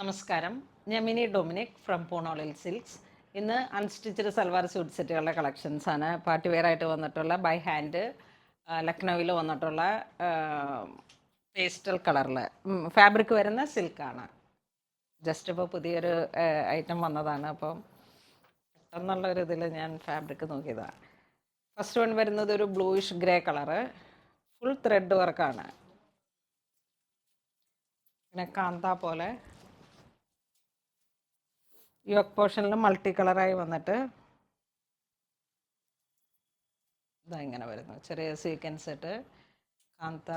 നമസ്കാരം, ഞാൻ Mini Dominic from പൂണോളിൽ സിൽക്സ്. ഇന്ന് അൺസ്റ്റിച്ചഡ് സൽവാർ സ്യൂട്ട് സെറ്റുകളുടെ കളക്ഷൻസാണ്. പാർട്ടി വെയർ ആയിട്ട് വന്നിട്ടുള്ള ബൈ ഹാൻഡ് ലക്നൗവിൽ വന്നിട്ടുള്ള പേസ്റ്റൽ കളറിൽ ഫാബ്രിക് വരുന്ന സിൽക്കാണ്. ജസ്റ്റ് ഇപ്പോൾ പുതിയൊരു ഐറ്റം വന്നതാണ്. അപ്പം പെട്ടെന്നുള്ളൊരു ഇതിൽ ഞാൻ ഫാബ്രിക് നോക്കിയതാണ്. ഫസ്റ്റ് വൺ വരുന്നത് ഒരു bluish grey colour, full thread വർക്കാണ്. പിന്നെ കാന്ത പോലെ യോക്ക് പോർഷനിൽ മൾട്ടി കളറായി വന്നിട്ട് ഇതാ ഇങ്ങനെ വരുന്നു. ചെറിയ സീക്വൻസ് ഇട്ട് കാന്ത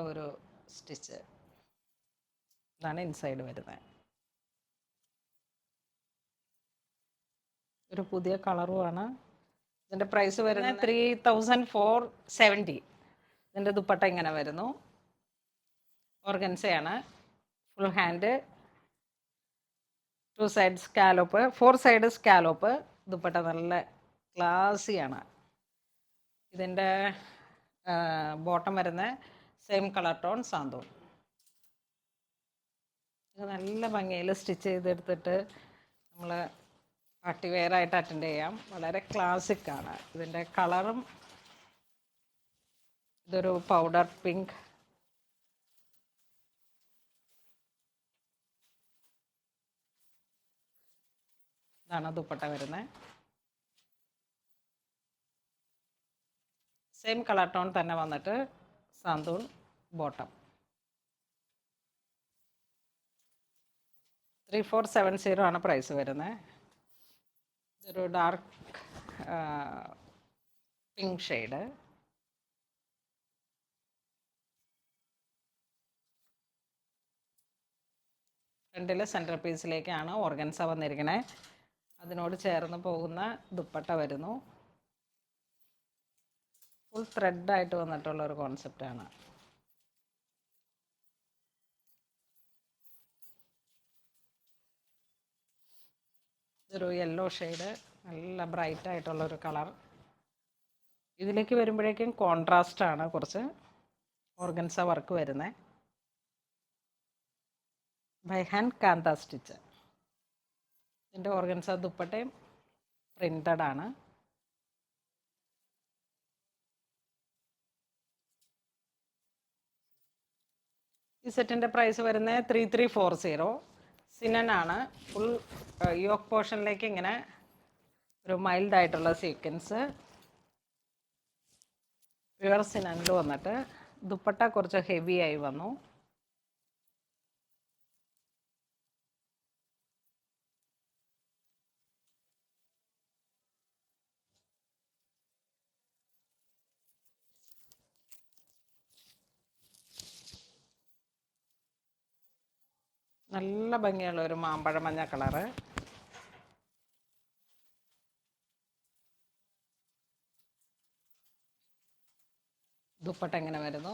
ഒരു സ്റ്റിച്ച്, ഇതാണ് ഇൻസൈഡ് വരുന്നത്. ഒരു പുതിയ കളറുമാണ്. ഇതിൻ്റെ പ്രൈസ് വരുന്നത് 3470. ഇതിൻ്റെ ദുപ്പട്ട ഇങ്ങനെ വരുന്നു. ഓർഗൻസയാണ്. Full hand, 2 side scallop, 4 side scallop. Dupatta നല്ല ക്ലാസിയാണ്. ഇതിൻ്റെ ബോട്ടം വരുന്ന സെയിം കളർ ടോൺ സാന്തൂൺ. ഇത് നല്ല ഭംഗിയിൽ സ്റ്റിച്ച് ചെയ്തെടുത്തിട്ട് നമ്മൾ പാർട്ടി വെയർ ആയിട്ട് അറ്റൻഡ് ചെയ്യാം. വളരെ ക്ലാസിക്കാണ്. ഇതിൻ്റെ കളറും ഇതൊരു പൗഡർ പിങ്ക്. ഇതാണ് ദുപ്പട്ട വരുന്നത്. സെയിം കളർ ടോൺ തന്നെ വന്നിട്ട് സാന്തൂൺ ബോട്ടം. 3470 ആണ് പ്രൈസ് വരുന്നത്. ഇതൊരു ഡാർക്ക് പിങ്ക് ഷെയ്ഡ്. ഫ്രണ്ടിൽ സെൻറ്റർ പീസിലേക്കാണ് ഓർഗൻസ വന്നിരിക്കണേ. അതിനോട് ചേർന്ന് പോകുന്ന ദുപ്പട്ട വരുന്നു. ഫുൾ ത്രെഡായിട്ട് വന്നിട്ടുള്ള ഒരു കോൺസെപ്റ്റാണ്. ഇതൊരു യെല്ലോ ഷെയ്ഡ്, നല്ല ബ്രൈറ്റ് ആയിട്ടുള്ളൊരു കളർ. ഇതിലേക്ക് വരുമ്പോഴേക്കും കോൺട്രാസ്റ്റാണ് കുറച്ച് ഓർഗൻസ വർക്ക് വരുന്നത്. By hand kantha stitch. ഇതിൻ്റെ ഓർഗൻസ ദുപ്പട്ടയും പ്രിൻ്റഡ് ആണ്. ഈ സെറ്റിൻ്റെ പ്രൈസ് വരുന്നത് 3340. സിനനാണ്. ഫുൾ യോക്ക് പോർഷനിലേക്ക് ഇങ്ങനെ ഒരു മൈൽഡ് ആയിട്ടുള്ള സീക്വൻസ് പ്യുവർ സിനനിൽ വന്നിട്ട് ദുപ്പട്ട കുറച്ച് ഹെവി ആയി വന്നു. നല്ല ഭംഗിയുള്ള ഒരു മാമ്പഴ മഞ്ഞ കളറ്. ദുപ്പട്ട എങ്ങനെ വരുന്നു.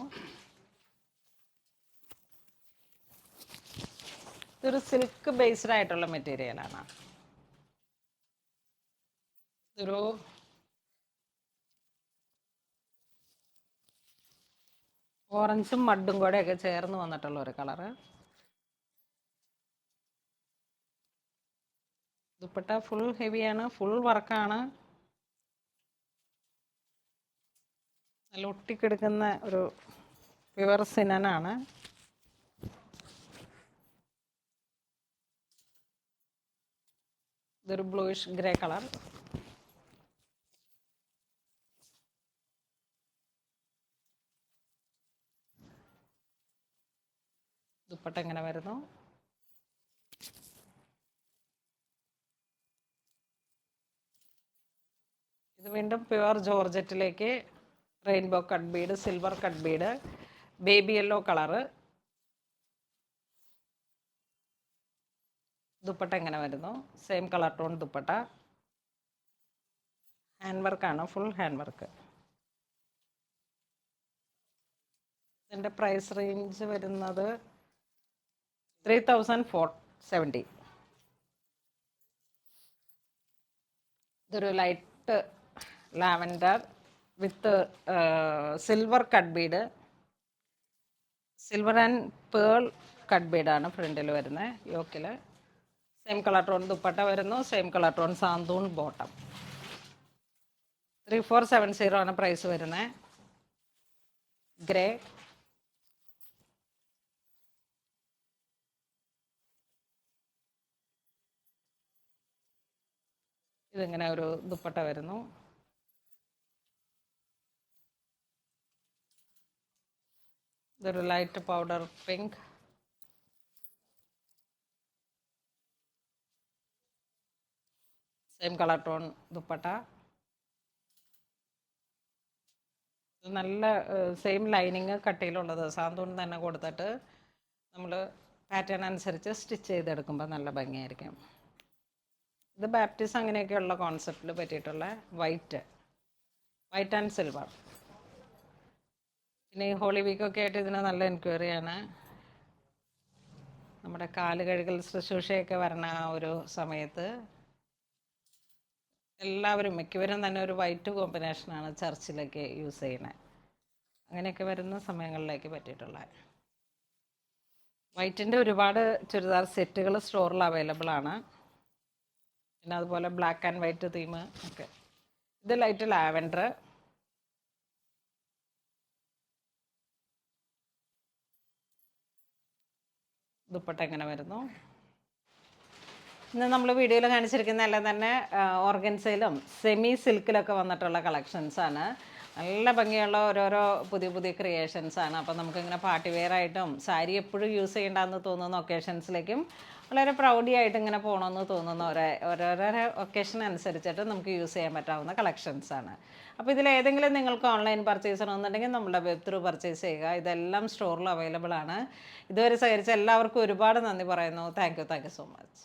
ഇതൊരു സിൽക്ക് ബേസ്ഡ് ആയിട്ടുള്ള മെറ്റീരിയലാണ്. ഇതൊരു ഓറഞ്ചും മഡും കൂടെയൊക്കെ ചേർന്ന് വന്നിട്ടുള്ള ഒരു കളറ്. ദുപ്പട്ട ഫുൾ ഹെവിയാണ്, ഫുൾ വർക്കാണ്. നല്ല ഒട്ടിക്കെടുക്കുന്ന ഒരു പ്യുവർ സിനനാണ്. ഇതൊരു ബ്ലൂയിഷ് ഗ്രേ കളർ. ദുപ്പട്ട എങ്ങനെ വരുന്നു. ഇത് വീണ്ടും പ്യുവർ ജോർജറ്റിലേക്ക് rainbow cut bead, silver cut bead, baby yellow colour. Dupatta എങ്ങനെ വരുന്നു. Same colour tone dupatta. Hand വർക്കാണ്, ഫുൾ ഹാൻഡ് വർക്ക്. ഇതിൻ്റെ പ്രൈസ് റേഞ്ച് വരുന്നത് 3470. ഇതൊരു light lavender with silver cut bead, silver and pearl cut ബീഡാണ് ഫ്രണ്ടിൽ വരുന്നത്. യോക്കിൽ സെയിം കളർ ടോൺ ദുപ്പട്ട വരുന്നു, സെയിം കളർ ടോൺ സാന്തൂൺ ബോട്ടം. 3470 ആണ് പ്രൈസ് വരുന്നത്. ഗ്രേ, ഇതിങ്ങനെ ഒരു ദുപ്പട്ട വരുന്നു. ഇതൊരു light powder pink, same colour tone dupatta. നല്ല സെയിം ലൈനിങ് കട്ടിയിലുള്ളത് സാന്തൂൺ തന്നെ കൊടുത്തിട്ട് നമ്മൾ പാറ്റേൺ അനുസരിച്ച് സ്റ്റിച്ച് ചെയ്തെടുക്കുമ്പോൾ നല്ല ഭംഗിയായിരിക്കും. ഇത് ബാപ്റ്റിസ് അങ്ങനെയൊക്കെയുള്ള കോൺസെപ്റ്റിൽ പറ്റിയിട്ടുള്ള വൈറ്റ് ആൻഡ് സിൽവർ. പിന്നെ ഈ ഹോളി വീക്കൊക്കെ ആയിട്ട് ഇതിന് നല്ല എൻക്വയറിയാണ്. നമ്മുടെ കാല് കഴുകൽ ശുശ്രൂഷയൊക്കെ വരണ ആ ഒരു സമയത്ത് എല്ലാവരും മിക്കവരും തന്നെ ഒരു വൈറ്റ് കോമ്പിനേഷനാണ് ചർച്ചിലൊക്കെ യൂസ് ചെയ്യുന്നത്. അങ്ങനെയൊക്കെ വരുന്ന സമയങ്ങളിലേക്ക് പറ്റിയിട്ടുള്ള വൈറ്റിൻ്റെ ഒരുപാട് ചുരിദാർ സെറ്റുകൾ സ്റ്റോറിൽ അവൈലബിൾ ആണ്. പിന്നെ അതുപോലെ ബ്ലാക്ക് ആൻഡ് വൈറ്റ് തീം ഒക്കെ. ഇത് ലൈറ്റ് ലാവൻഡർ, ദുപ്പട്ട എങ്ങനെ വരുന്നു. ഇന്ന് നമ്മൾ വീഡിയോയിൽ കാണിച്ചിരിക്കുന്ന എല്ലാം തന്നെ ഓർഗൻസയിലും സെമി സിൽക്കിലൊക്കെ വന്നിട്ടുള്ള കളക്ഷൻസാണ്. നല്ല ഭംഗിയുള്ള ഓരോരോ പുതിയ ക്രിയേഷൻസാണ്. അപ്പം നമുക്കിങ്ങനെ പാർട്ടി വെയർ ആയിട്ടും സാരി എപ്പോഴും യൂസ് ചെയ്യേണ്ടെന്ന് തോന്നുന്ന ഒക്കേഷൻസിലേക്കും വളരെ പ്രൗഡി ആയിട്ട് ഇങ്ങനെ പോകണമെന്ന് തോന്നുന്ന ഓരോരോ ഒക്കേഷൻ അനുസരിച്ചിട്ട് നമുക്ക് യൂസ് ചെയ്യാൻ പറ്റാവുന്ന കളക്ഷൻസാണ്. അപ്പോൾ ഇതിലേതെങ്കിലും നിങ്ങൾക്ക് ഓൺലൈൻ പർച്ചേസ് ചെയ്യണമെന്നുണ്ടെങ്കിൽ നമ്മുടെ വെബ് ത്രൂ പർച്ചേസ് ചെയ്യുക. ഇതെല്ലാം സ്റ്റോറിൽ അവൈലബിൾ ആണ്. ഇതുവരെ സഹകരിച്ച എല്ലാവർക്കും ഒരുപാട് നന്ദി പറയുന്നു. Thank you so much.